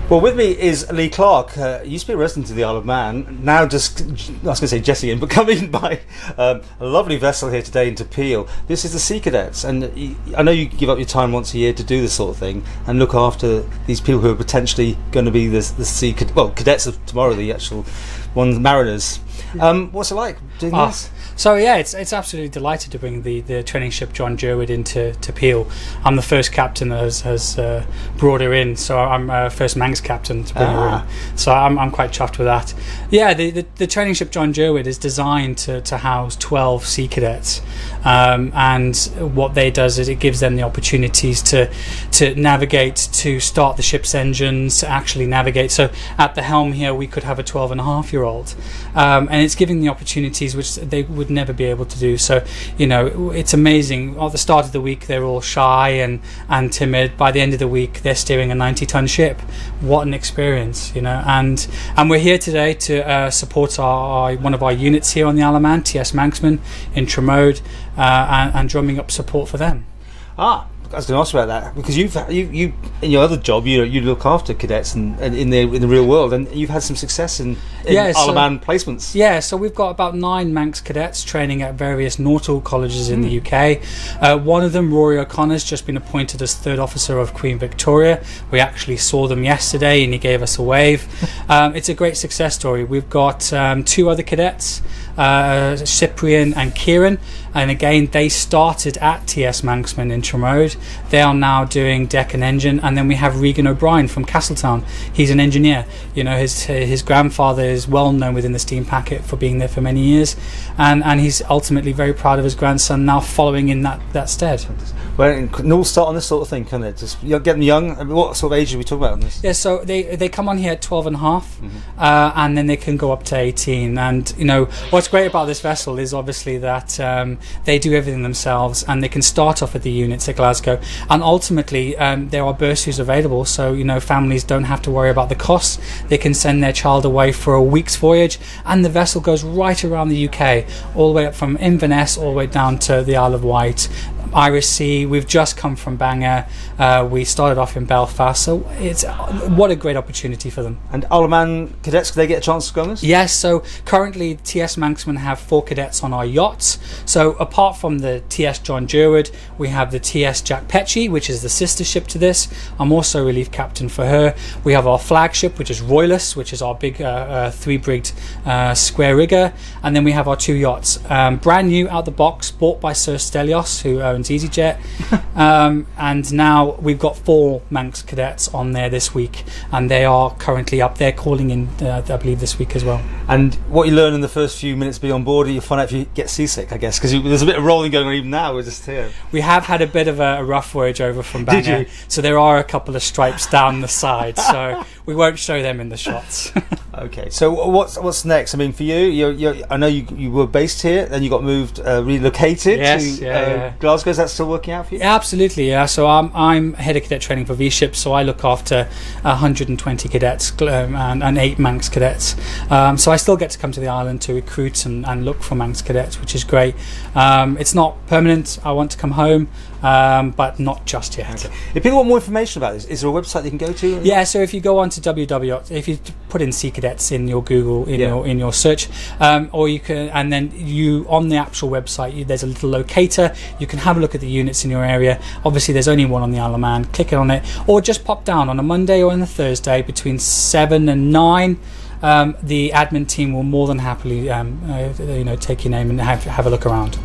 Well, with me is Lee Clarke. He used to be a resident of the Isle of Man. Now just, I was going to say Jesse in, but coming by a lovely vessel here today into Peel. This is the Sea Cadets, and I know you give up your time once a year to do this sort of thing and look after these people who are potentially going to be the cadets of tomorrow, the actual ones, mariners. What's it like doing this? So yeah, it's absolutely delighted to bring the training ship John Jerwood into Peel. I'm the first captain that has brought her in, so I'm first Manx captain to bring her in. So I'm quite chuffed with that. Yeah, the training ship John Jerwood is designed to house 12 sea cadets, and what they does is it gives them the opportunities to navigate, to start the ship's engines, to actually navigate. So at the helm here we could have a 12-and-a-half-year-old, and it's giving the opportunities which they would never be able to do. So it's amazing. At the start of the week they're all shy and timid. By the end of the week they're steering a 90-ton ship. What an experience, and we're here today to support one of our units here on the Isle of Man, TS Manxman in Tramode, and drumming up support for them. I was going to ask about that because you in your other job you look after cadets and in the real world, and you've had some success in Isle of Man placements. Yeah, so we've got about 9 Manx cadets training at various nautical colleges in the UK. One of them, Rory O'Connor's just been appointed as third officer of Queen Victoria. We actually saw them yesterday and he gave us a wave. It's a great success story. We've got 2 other cadets, Cyprian and Kieran, and again they started at TS Manxman in Tramode. They are now doing deck and engine. And then we have Regan O'Brien from Castletown. He's an engineer. His grandfather is well known within the steam packet for being there for many years, and he's ultimately very proud of his grandson now following in that stead. Well, it can all start on this sort of thing, can it? Just get them young. What sort of age are we talking about on this? Yeah, so they come on here at 12-and-a-half, and then they can go up to 18. And what's great about this vessel is obviously that they do everything themselves, and they can start off at the units at Glasgow, and ultimately there are bursaries available. So families don't have to worry about the costs. They can send their child away for a week's voyage, and the vessel goes right around the UK, all the way up from Inverness all the way down to the Isle of Wight, Irish Sea. We've just come from Bangor. We started off in Belfast, so what a great opportunity for them. And Isle of Man cadets, do they get a chance to go on this? Yes, so currently TS Manxman have 4 cadets on our yachts. So apart from the TS John Jerwood, we have the TS Jack Petchy, which is the sister ship to this. I'm also relief captain for her. We have our flagship, which is Royalist, which is our big 3-brigged square rigger, and then we have our 2 yachts, brand new out the box, bought by Sir Stelios, who owns EasyJet, and now we've got 4 Manx cadets on there this week, and they are currently up there calling in, I believe, this week as well. And what you learn in the first few minutes being on board, you find out if you get seasick, I guess, because there's a bit of rolling going on even now. We're just here. We have had a bit of a rough voyage over from Bangor. Did you? So there are a couple of stripes down the side, so we won't show them in the shots. Okay, so what's next? I mean, for you, I know you were based here, then you got moved, relocated to Glasgow. Is that still working out for you? Yeah, absolutely, yeah. So I'm head of cadet training for V-Ships, so I look after 120 cadets and 8 Manx cadets. So I still get to come to the island to recruit and look for Manx cadets, which is great. It's not permanent. I want to come home, but not just yet. Okay. If people want more information about this, is there a website they can go to? Yeah, so if you go on to if you put in Sea Cadets in your Google in your search, or you can, and then on the actual website there's a little locator. You can have a look at the units in your area. Obviously there's only one on the Isle of Man. Click on it, or just pop down on a Monday or on a Thursday between 7 and 9. The admin team will more than happily take your name and have a look around.